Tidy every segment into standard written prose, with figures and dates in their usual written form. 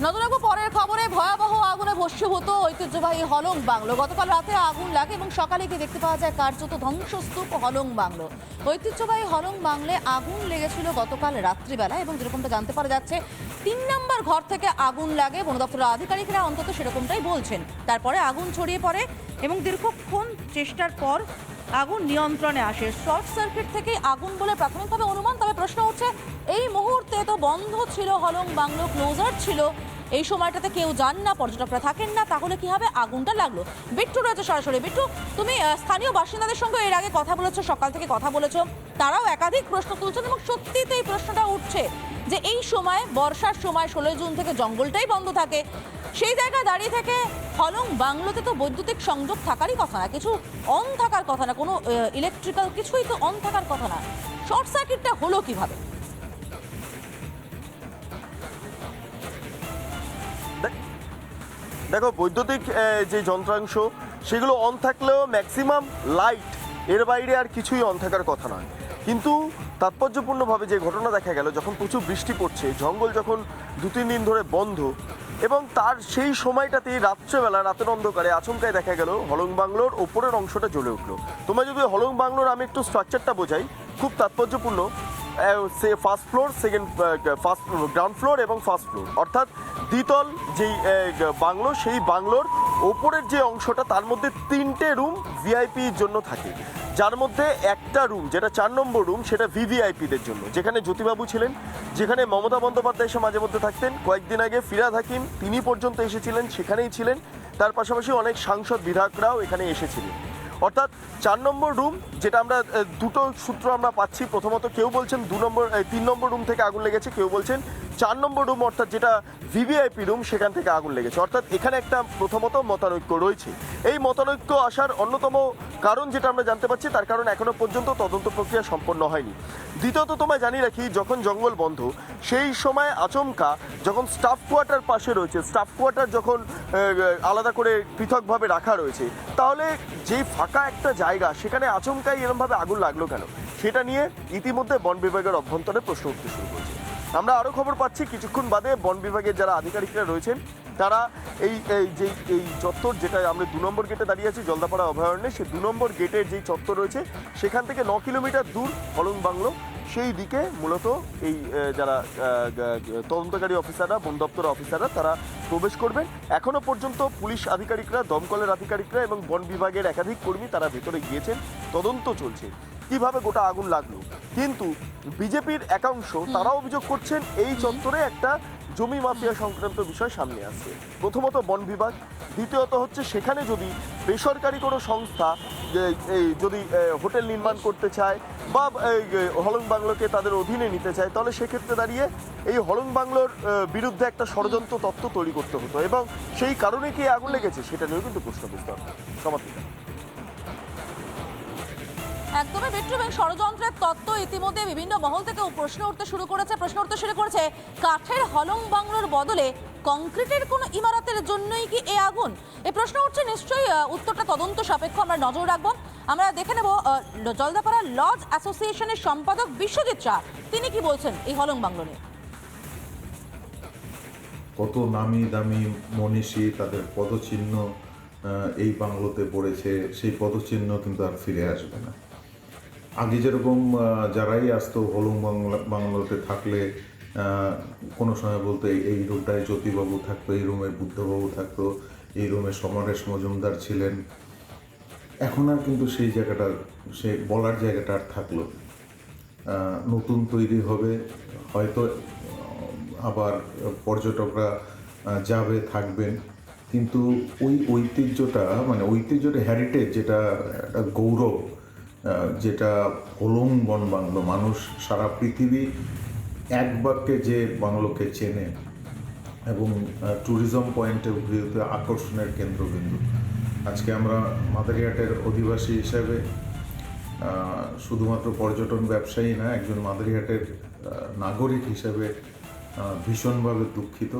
নতুন এক পরের খবরে ভয়াবহ আগুনে ভস্মীভূত ঐতিহ্যবাহী হলং বাংলো। গতকাল রাতে আগুন লাগে এবং সকালে গিয়ে দেখতে পাওয়া যায় কার্যত ধ্বংসস্তূপ হলং বাংলো। ঐতিহ্যবাহী হলং বাংলে আগুন লেগেছিল গতকাল রাত্রিবেলা এবং যেরকমটা জানতে পারা যাচ্ছে ৩ নম্বর ঘর থেকে আগুন লাগে। বন দপ্তরের আধিকারিকরা অন্তত সেরকমটাই বলছেন। তারপরে আগুন ছড়িয়ে পড়ে এবং দীর্ঘক্ষণ চেষ্টার পর আগুন নিয়ন্ত্রণে আসে। শর্ট সার্কিট থেকেই আগুন বলে প্রাথমিকভাবে অনুমান। তবে প্রশ্ন হচ্ছে এই মুহূর্তে তো বন্ধ ছিল হলং বাংলো, ক্লোজার ছিল, এই সময়টাতে কেউ যান না, পর্যটকরা থাকেন না, তাহলে কি হবে আগুনটা লাগলো? বিট্টু রয়েছে সরাসরি। বিট্টু, তুমি স্থানীয় বাসিন্দাদের সঙ্গে এর আগে কথা বলেছো, সকাল থেকে কথা বলেছো, তারাও একাধিক প্রশ্ন তুলছেন এবং সত্যিই তো এই প্রশ্নটা উঠছে যে এই সময় বর্ষার সময় 16 জুন থেকে জঙ্গলটাই বন্ধ থাকে, সেই জায়গায় দাঁড়িয়ে থেকে হলং বাংলোতে তো বৈদ্যুতিক সংযোগ থাকারই কথা না, কিছু অন থাকার কথা না, কোনো ইলেকট্রিক্যাল কিছুই তো অন থাকার কথা না, শর্ট সার্কিটটা হলো কিভাবে? দেখো, বৈদ্যুতিক যে যন্ত্রাংশ সেগুলো অন থাকলেও ম্যাক্সিমাম লাইট এর বাইরে আর কিছুই অন থাকার কথা নয়। কিন্তু তাৎপর্যপূর্ণভাবে যে ঘটনা দেখা গেল, যখন প্রচুর বৃষ্টি পড়ছে, জঙ্গল যখন 2-3 দিন ধরে বন্ধ, এবং তার সেই সময়টাতেই রাত্রেবেলা রাতের অন্ধকারে আচমকায় দেখা গেল হলং বাংলোর ওপরের অংশটা জ্বলে উঠলো। তোমরা যদি হলং বাংলোর আমি একটু স্ট্রাকচারটা বোঝাই, খুব তাৎপর্যপূর্ণ। ফার্স্ট ফ্লোর, গ্রাউন্ড ফ্লোর এবং ফার্স্ট ফ্লোর, অর্থাৎ দ্বিতল যেই বাংলো, সেই বাংলোর ওপরের যে অংশটা, তার মধ্যে 3টে রুম ভিআইপির জন্য থাকে, যার মধ্যে একটা রুম যেটা 4 নম্বর রুম, সেটা ভিভিআইপিদের জন্য, যেখানে জ্যোতিবাবু ছিলেন, যেখানে মমতা বন্দ্যোপাধ্যায় এসে মাঝে মধ্যে থাকতেন। কয়েকদিন আগে ফিরহাদ হাকিম তিনি পর্যন্ত এসেছিলেন, সেখানেই ছিলেন। তার পাশাপাশি অনেক সাংসদ বিধায়করাও এখানে এসেছিলেন। অর্থাৎ 4 নম্বর রুম, যেটা আমরা দুটো সূত্র আমরা পাচ্ছি। প্রথমত কেউ বলছেন 3 নম্বর রুম থেকে আগুন লেগেছে, কেউ বলছেন 4 নম্বর রুম অর্থাৎ যেটা ভিভিআইপি রুম, সেখান থেকে আগুন লেগেছে। অর্থাৎ এখানে একটা প্রথমত মতানৈক্য রয়েছে। এই মতানৈক্য আসার অন্যতম কারণ যেটা আমরা জানতে পারছি, তার কারণ এখনো পর্যন্ত তদন্ত প্রক্রিয়া সম্পন্ন হয়নি। দ্বিতীয়ত তোমায় জানিয়ে রাখি, যখন জঙ্গল বন্ধ সেই সময় আচমকা যখন স্টাফ কোয়ার্টার পাশে রয়েছে, স্টাফ কোয়ার্টার যখন আলাদা করে পৃথকভাবে রাখা রয়েছে, তাহলে যেই ফাঁকা একটা জায়গা সেখানে আচমকাই এরমভাবে আগুন লাগলো কেন, সেটা নিয়ে ইতিমধ্যে বন বিভাগের অভ্যন্তরে প্রশ্ন উঠতে শুরু করেছে। আমরা আরও খবর পাচ্ছি, কিছুক্ষণ বাদে বন বিভাগের যারা আধিকারিকরা রয়েছেন, তারা এই চত্বর, যেটা আমরা 2 নম্বর গেটে দাঁড়িয়ে আছি জলদাপাড়া অভয়ারণ্যে, সেই 2 নম্বর গেটের যেই চত্বর রয়েছে, সেখান থেকে 9 কিলোমিটার দূর হলং বাংলো, সেই দিকে মূলত এই যারা তদন্তকারী অফিসাররা, বন দপ্তর অফিসাররা, তারা প্রবেশ করবেন। এখনও পর্যন্ত পুলিশ আধিকারিকরা, দমকলের আধিকারিকরা এবং বন বিভাগের একাধিক কর্মী তারা ভেতরে গিয়েছেন, তদন্ত চলছে কিভাবে গোটা আগুন লাগলো। কিন্তু বিজেপির একাংশ তারা অভিযোগ করছেন এই চত্বরে একটা জমি মাফিয়া সংক্রান্ত বিষয় সামনে আসছে। প্রথমত বন বিভাগ, দ্বিতীয়ত হচ্ছে সেখানে যদি বেসরকারি কোনো সংস্থা যদি হোটেল নির্মাণ করতে চায় বা হলং বাংলোকে তাদের অধীনে নিতে চায়, তাহলে সেক্ষেত্রে দাঁড়িয়ে এই হলং বাংলোর বিরুদ্ধে একটা ষড়যন্ত্র তত্ত্ব তৈরি করতে হতো, এবং সেই কারণে কি আগুন লেগেছে সেটা নিয়েও কিন্তু প্রশ্ন বিস্তার সমাপ্ত। একদমই বিট্টু, এবং ষড়যন্ত্রের তত্ত্ব ইতিমধ্যে বিভিন্ন মহল থেকে প্রশ্ন উঠতে শুরু করেছে। কাঠের হলং বাংলোর বদলে কংক্রিটের কোনো ইমারতের জন্যই কি এই আগুন? এই প্রশ্ন উঠছে, নিশ্চয়ই উত্তরটা তদন্ত সাপেক্ষ, আমরা নজর রাখবো। আমরা দেখে নেব জলদাপাড়া লজ অ্যাসোসিয়েশনের সম্পাদক বিশ্বজিৎ শাহ, তিনি কি বলছেন এই হলং বাংলো নিয়ে। কত নামি দামি মনীষী, তাদের পদচিহ্ন এই বাংলোতে পড়েছে, সেই পদচিহ্ন কিন্তু আর ফিরে আসবে না। আগে যেরকম যারাই আসতো হলং বাংলোতে থাকলে কোনো সময় বলতো এই রুমটায় জ্যোতিবাবু থাকতো, এই রুমে বুদ্ধবাবু থাকতো, এই রুমে সমরেশ মজুমদার ছিলেন, এখন আর কিন্তু সেই জায়গাটা, সে বলার জায়গাটা আর থাকলো। নতুন তৈরি হবে, হয়তো আবার পর্যটকরা যাবে, থাকবেন, কিন্তু ওই ঐতিহ্যটা, মানে ঐতিহ্যটা হেরিটেজ, যেটা একটা গৌরব, যেটা হলং বন বাংলো, মানুষ সারা পৃথিবী এক বাক্যে যে বাংলোকে চেনে এবং ট্যুরিজম পয়েন্টের ভিউতে আকর্ষণের কেন্দ্রবিন্দু। আজকে আমরা মাদারিহাটের অধিবাসী হিসাবে, শুধুমাত্র পর্যটন ব্যবসায়ী না, একজন মাদারিহাটের নাগরিক হিসাবে ভীষণভাবে দুঃখিত।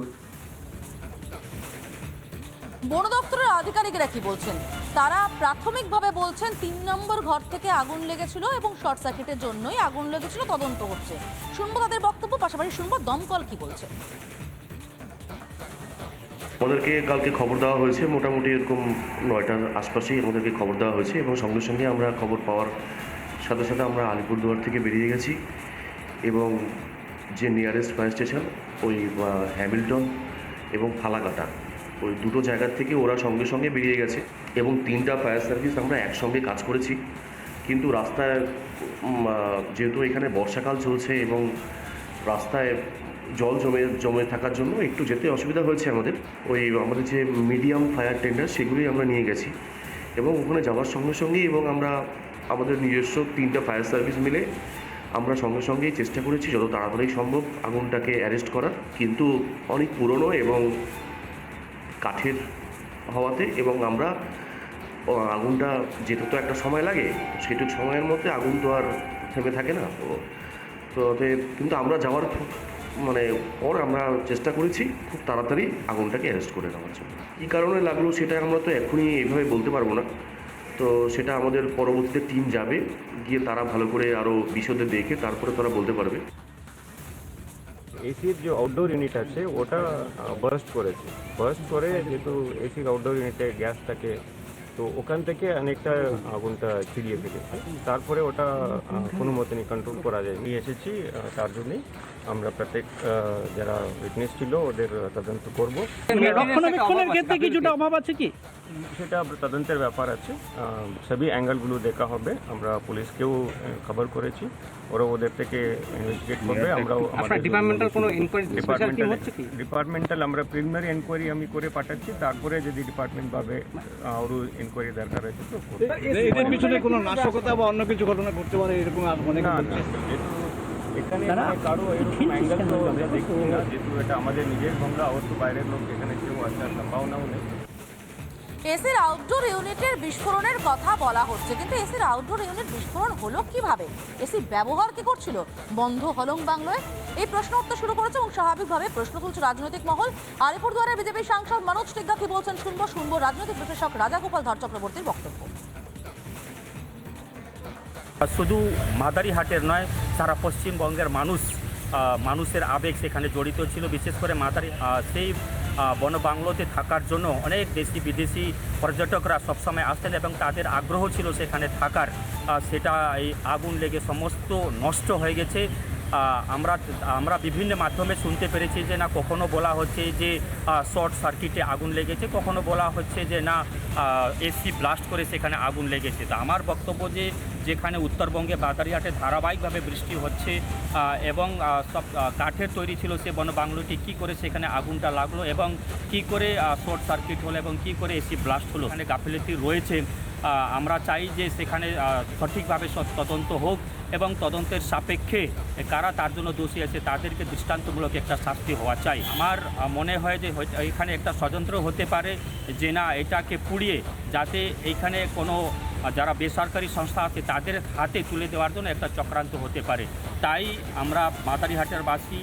বন দপ্তরের আধিকারিকরা কি বলছেন? তারা প্রাথমিকভাবে বলছেন 3 নম্বর ঘর থেকে আগুন লেগেছিল এবং শর্ট সার্কিটের জন্যই আগুন লেগেছিল, তদন্ত হচ্ছে। শুনবো তাদের বক্তব্য, পাশাপাশি শুনবো দমকল কি বলছে। আমাদেরকে কালকে খবর দেওয়া হয়েছে, মোটামুটি এরকম 9টার আশপাশেই আমাদেরকে খবর দেওয়া হয়েছে এবং সঙ্গে সঙ্গে আমরা খবর পাওয়ার সাথে সাথে আমরা আলিপুরদুয়ার থেকে বেরিয়ে গেছি এবং যে নিয়ারেস্ট ফায়ার স্টেশন ওই হ্যামিল্টন এবং ফালাকাটা ওই দুটো জায়গার থেকে ওরা সঙ্গে সঙ্গে বেরিয়ে গেছে এবং 3টা ফায়ার সার্ভিস আমরা একসঙ্গে কাজ করেছি। কিন্তু রাস্তায় যেহেতু এখানে বর্ষাকাল চলছে এবং রাস্তায় জল জমে থাকার জন্য একটু যেতে অসুবিধা হয়েছে আমাদের আমাদের যে মিডিয়াম ফায়ার টেন্ডার সেগুলোই আমরা নিয়ে গেছি এবং ওখানে যাওয়ার সঙ্গে সঙ্গেই এবং আমরা আমাদের নিজস্ব 3টা ফায়ার সার্ভিস মিলে আমরা সঙ্গে সঙ্গেই চেষ্টা করেছি যত তাড়াতাড়ি সম্ভব আগুনটাকে অ্যারেস্ট করার, কিন্তু অনেক পুরনো এবং কাঠের হওয়াতে এবং আমরা আগুনটা যেতে তো একটা সময় লাগে, সেটুকু সময়ের মধ্যে আগুন তো আর থেমে থাকে না। তো কিন্তু আমরা যাওয়ার পর আমরা চেষ্টা করেছি খুব তাড়াতাড়ি আগুনটাকে অ্যারেস্ট করে নেওয়ার জন্য। কী কারণে লাগলো সেটা আমরা তো এখনই এইভাবে বলতে পারবো না, তো সেটা আমাদের পরবর্তীতে টিম যাবে, গিয়ে তারা ভালো করে আরও বিশদে দেখে তারপরে তারা বলতে পারবে। এসির যে আউটডোর ইউনিট আছে ওটা বার্স্ট করে যেহেতু এসির আউটডোর ইউনিটে গ্যাস থাকে, তো ওখান থেকে অনেকটা আগুনটা ছিড়িয়ে ফেলেছে। তারপরে ওটা কোনো মতনই কন্ট্রোল করা যায় নিয়ে এসেছি, তার জন্যই আমরা প্রত্যেক যারা উইটনেস ছিল ওদের তদন্ত করব। রক্ষণাবেক্ষণের ক্ষেত্রে কিছুটা অভাব আছে কি? সেটা তদন্তের ব্যাপার আছে, সবই অ্যাঙ্গেলগুলো দেখা হবে। আমরা পুলিশকেও খবর করেছি, ওরা ওদের থেকে ইনভেস্টিগেট করবে। আমরাও ডিপার্টমেন্টাল কোনো ইনকোয়ারি ডিপার্টমেন্টাল আমরা প্রিলিমিনারি এনকোয়ারি আমি করে পাঠাচ্ছি, তারপরে যদি ডিপার্টমেন্ট ভাবে আরও এনকোয়ারি দরকার আছে তো এদের পিছনে কোনো নাশকতা বা অন্য কিছু ঘটনা ঘটতে পারে এরকম অনেক এখানে কারো এরকম অ্যাঙ্গেল তো আমরা দেখছি না, যেহেতু এটা আমাদের নিজের বাংলা, ওর তো বাইরের লোক এখানে কেউ আসার সম্ভাবনাও নেই। এসির আউটডোর ইউনিটের বিস্ফোরণের কথা বলা হচ্ছে, কিন্তু এসির আউটডোর ইউনিট বিস্ফোরণ হলো কিভাবে? এসি ব্যবহার কি করছিল বন্ধ হলং বাংলোয়? এই প্রশ্ন উঠতে শুরু করেছে এবং স্বাভাবিকভাবে প্রশ্ন তুলছে রাজনৈতিক মহল। আলিপুরদুয়ারের বিজেপি সাংসদ মনোজ টিগ্গা কি বলছেন শুনবো রাজনৈতিক বিশ্লেষক রাজাগোপাল ধর চক্রবর্তীর বক্তব্য। শুধু মাদারিহাটের নয়, সারা পশ্চিমবঙ্গের মানুষের আবেগ সেখানে জড়িত ছিল। বিশেষ করে সেই বনবাংলোতে থাকার জন্য অনেক দেশি বিদেশি পর্যটকরা সবসময় আসতেন এবং তাদের আগ্রহ ছিল সেখানে থাকার। সেটা এই আগুন লেগে সমস্ত নষ্ট হয়ে গেছে। আমরা বিভিন্ন মাধ্যমে শুনতে পেরেছি যে না, কখনো বলা হচ্ছে যে শর্ট সার্কিটে আগুন লেগেছে, কখনো বলা হচ্ছে যে না এসি ব্লাস্ট করে সেখানে আগুন লেগেছে। তো আমার বক্তব্য যে যেখানে উত্তরবঙ্গে বাদারিহাটে ধারাবাহিকভাবে বৃষ্টি হচ্ছে এবং সব কাঠের তৈরি ছিল সে বনবাংলোটি, কী করে সেখানে আগুনটা লাগলো এবং কী করে শর্ট সার্কিট হলো এবং কী করে এসি ব্লাস্ট হলো, এখানে গাফিলতি রয়েছে। আমরা চাই যে সেখানে সঠিকভাবে তদন্ত হোক এবং তদন্তের সাপেক্ষে কারা তার জন্য দোষী আছে তাদেরকে দৃষ্টান্তমূলক একটা শাস্তি হওয়া চাই। আমার মনে হয় যে এখানে একটা ষড়যন্ত্র হতে পারে যে না, এটাকে পুড়িয়ে যাতে এইখানে কোনো যারা বেসরকারি সংস্থা আছে তাদের হাতে তুলে দেওয়ার জন্য একটা চক্রান্ত হতে পারে। তাই আমরা মাদারিহাটের বাসী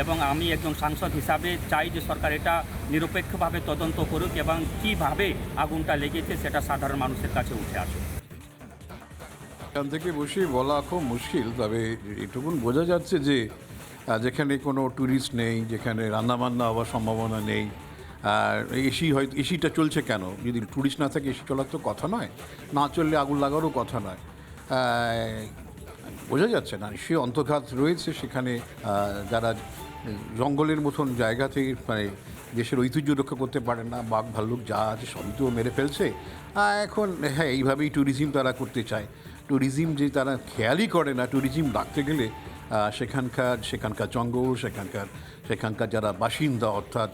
এবং আমি একজন সাংসদ হিসাবে চাই যে সরকার এটা নিরপেক্ষভাবে তদন্ত করুক এবং কীভাবে আগুনটা লেগেছে সেটা সাধারণ মানুষের কাছে উঠে আসুক। এখান থেকে বসে বলা খুব মুশকিল, তবে এটুকুন বোঝা যাচ্ছে যে যেখানে কোনো ট্যুরিস্ট নেই, যেখানে রান্নাবান্না হওয়ার সম্ভাবনা নেই, আর এসিটা চলছে কেন? যদি ট্যুরিস্ট না থাকে এসি চলার তো কথা নয়, না চললে আগুন লাগারও কথা নয়। বোঝা যাচ্ছে না, সে অন্তর্ঘাত রয়েছে সেখানে। যারা জঙ্গলের মতন জায়গাতে দেশের ঐতিহ্য রক্ষা করতে পারে না, বাঘ ভাল্লুক যা আছে সবই তো মেরে ফেলছে। এখন হ্যাঁ, এইভাবেই ট্যুরিজম তারা করতে চায়। ট্যুরিজম যে তারা খেয়ালই করে না, ট্যুরিজম ডাকতে গেলে সেখানকার জঙ্গল, সেখানকার যারা বাসিন্দা অর্থাৎ